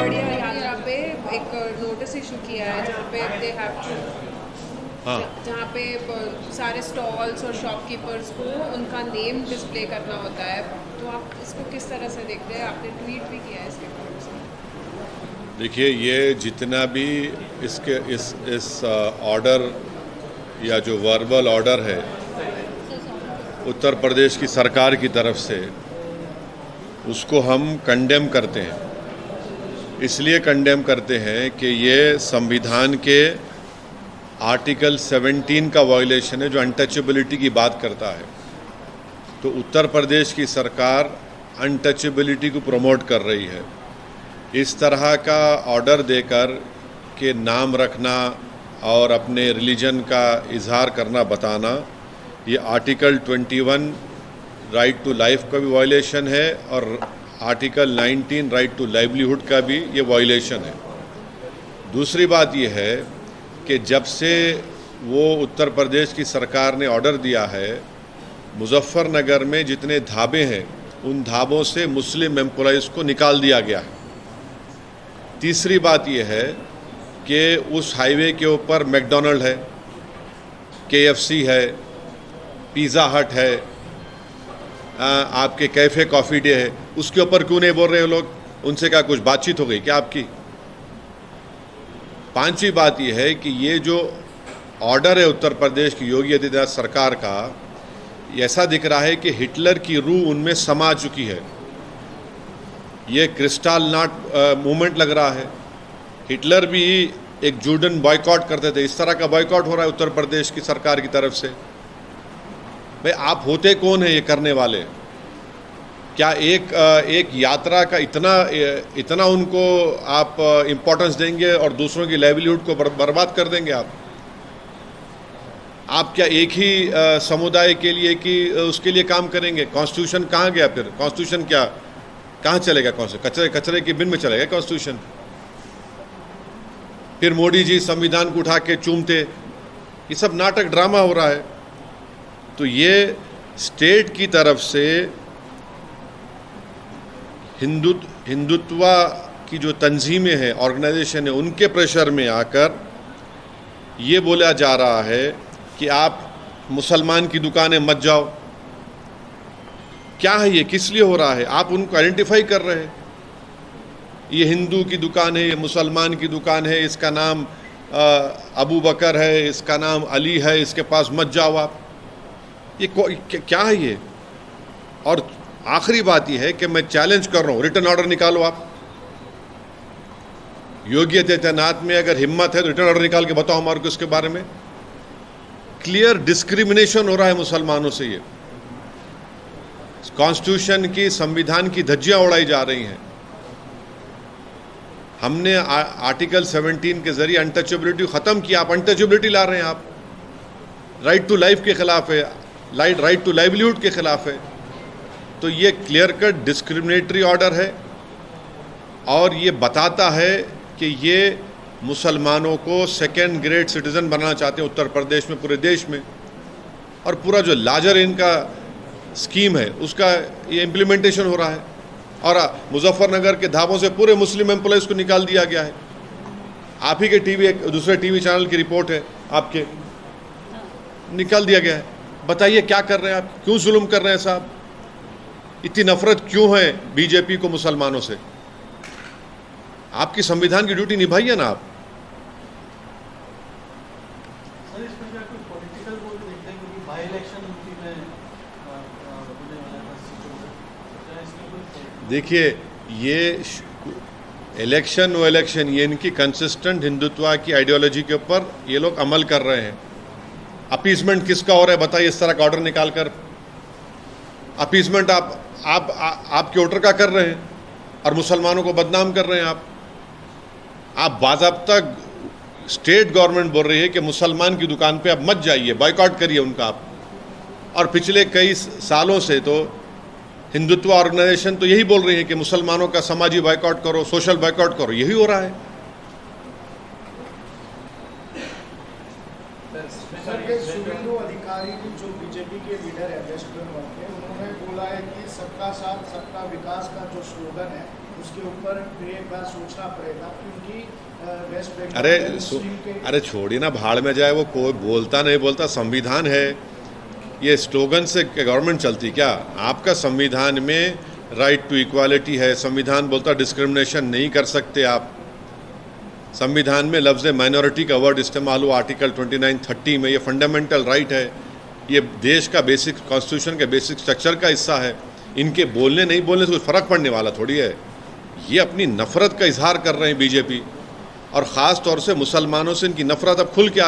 केवड़िया यात्रा पे एक नोटिस इशू किया है जहाँ पे दे हैव टू, जहाँ पे सारे स्टॉल्स और शॉपकीपर्स को उनका नेम डिस्प्ले करना होता है। तो आप इसको किस तरह से देखते हैं? आपने ट्वीट भी किया है इसके बारे में। देखिए, ये जितना भी इसके इस ऑर्डर या जो वर्बल ऑर्डर है उत्तर प्रदेश की सरकार की तरफ से, उसको हम कंडेम करते हैं। इसलिए कंडेम करते हैं कि ये संविधान के आर्टिकल 17 का वायलेशन है, जो अनटचेबिलिटी की बात करता है। तो उत्तर प्रदेश की सरकार अनटचेबिलिटी को प्रमोट कर रही है। इस तरह का ऑर्डर देकर के नाम रखना और अपने रिलीजन का इजहार करना, बताना, ये आर्टिकल 21 राइट टू लाइफ का भी वायलेशन है और आर्टिकल 19 राइट टू लाइवलीहुड का भी ये वायलेशन है। दूसरी बात ये है कि जब से वो उत्तर प्रदेश की सरकार ने ऑर्डर दिया है, मुजफ्फरनगर में जितने ढाबे हैं उन ढाबों से मुस्लिम एम्प्लॉइज़ को निकाल दिया गया है। तीसरी बात यह है कि उस हाईवे के ऊपर मैकडॉनल्ड है, KFC है, पिज़्ज़ा हट है, आपके कैफ़े कॉफ़ी डे है, उसके ऊपर क्यों नहीं बोल रहे हो लोग? उनसे क्या कुछ बातचीत हो गई क्या आपकी? पांचवी बात यह है कि ये जो ऑर्डर है उत्तर प्रदेश की योगी आदित्यनाथ सरकार का, ऐसा दिख रहा है कि हिटलर की रूह उनमें समा चुकी है। ये क्रिस्टल नॉट मूवमेंट लग रहा है। हिटलर भी एक जूडन बॉयकॉट करते थे, इस तरह का बॉयकॉट हो रहा है उत्तर प्रदेश की सरकार की तरफ से। भाई, आप होते कौन है ये करने वाले? क्या एक यात्रा का इतना उनको आप इम्पोर्टेंस देंगे और दूसरों की लाइवलीहुड को बर्बाद कर देंगे आप क्या एक ही समुदाय के लिए कि उसके लिए काम करेंगे? कॉन्स्टिट्यूशन कहाँ गया फिर? कॉन्स्टिट्यूशन क्या कहाँ चलेगा? कचरे की बिन में चलेगा कॉन्स्टिट्यूशन? फिर मोदी जी संविधान को उठा के चूमते। ये सब नाटक ड्रामा हो रहा है। तो ये स्टेट की तरफ से हिंदुत्व की जो तंजीमें हैं, ऑर्गेनाइजेशन है, उनके प्रेशर में आकर ये बोला जा रहा है कि आप मुसलमान की दुकानें मत जाओ। क्या है ये? किस लिए हो रहा है? आप उनको आइडेंटिफाई कर रहे हैं, ये हिंदू की दुकान है, ये मुसलमान की दुकान है, इसका नाम अबू बकर है, इसका नाम अली है, इसके पास मत जाओ आप। ये क्या है ये? और आखिरी बात यह है कि मैं चैलेंज कर रहा हूँ, रिटर्न ऑर्डर निकालो आप। योगी आदित्यनाथ में अगर हिम्मत है तो रिटर्न ऑर्डर निकाल के बताओ हमारे को इसके बारे में। क्लियर डिस्क्रिमिनेशन हो रहा है मुसलमानों से। ये कॉन्स्टिट्यूशन की, संविधान की धज्जियां उड़ाई जा रही हैं। हमने आर्टिकल 17 के जरिए अनटचेबिलिटी खत्म किया, आप अनटचेबिलिटी ला रहे हैं। आप राइट टू लाइफ के खिलाफ है, राइट टू लाइवलीहुड के खिलाफ है। तो ये क्लियर कट डिस्क्रिमिनेटरी ऑर्डर है और ये बताता है कि ये मुसलमानों को सेकेंड ग्रेड सिटीजन बनाना चाहते हैं उत्तर प्रदेश में, पूरे देश में। और पूरा जो लार्जर इनका स्कीम है उसका ये इम्प्लीमेंटेशन हो रहा है। और मुजफ्फरनगर के ढाबों से पूरे मुस्लिम एम्प्लॉयज़ को निकाल दिया गया है। आप ही के दूसरे टीवी चैनल की रिपोर्ट है, आपके निकाल दिया गया है। बताइए क्या कर रहे हैं आप? क्यों जुल्म कर रहे हैं साहब? इतनी नफरत क्यों है बीजेपी को मुसलमानों से? आपकी संविधान की ड्यूटी निभाइए ना आप। देखिए, ये इलेक्शन वो इलेक्शन, ये इनकी कंसिस्टेंट हिंदुत्व की आइडियोलॉजी के ऊपर ये लोग अमल कर रहे हैं। अपीसमेंट किसका हो रहा है बताइए? इस तरह का ऑर्डर निकालकर अपीसमेंट आपके वोटर का कर रहे हैं और मुसलमानों को बदनाम कर रहे हैं आप बाज़ाब्ता स्टेट गवर्नमेंट बोल रही है कि मुसलमान की दुकान पे आप मत जाइए, बॉयकॉट करिए उनका आप। और पिछले कई सालों से तो हिंदुत्व ऑर्गेनाइजेशन तो यही बोल रही है कि मुसलमानों का समाजी बॉयकॉट करो, सोशल बॉयकॉट करो। यही हो रहा है। अधिकारी जो बीजेपी के लीडर है वेस्ट बंगाल के, उन्होंने बोला है कि सबका साथ सबका विकास का जो स्लोगन है उसके ऊपर एक बार सोचना पड़ेगा, क्योंकि वेस्ट बंगाल अरे छोड़िए ना, भाड़ में जाए वो, कोई बोलता नहीं बोलता, संविधान है। ये स्लोगन से गवर्नमेंट चलती क्या? आपका संविधान में राइट टू इक्वालिटी है, संविधान बोलता डिस्क्रिमिनेशन नहीं कर सकते आप। संविधान में लफ्ज़ माइनॉरिटी का वर्ड इस्तेमाल हुआ आर्टिकल 29-30 में, ये फंडामेंटल राइट है, ये देश का बेसिक कॉन्स्टिट्यूशन के बेसिक स्ट्रक्चर का हिस्सा है। इनके बोलने नहीं बोलने से कुछ फ़र्क पड़ने वाला थोड़ी है। ये अपनी नफ़रत का इजहार कर रहे हैं बीजेपी, और ख़ास तौर से मुसलमानों से इनकी नफ़रत अब खुल के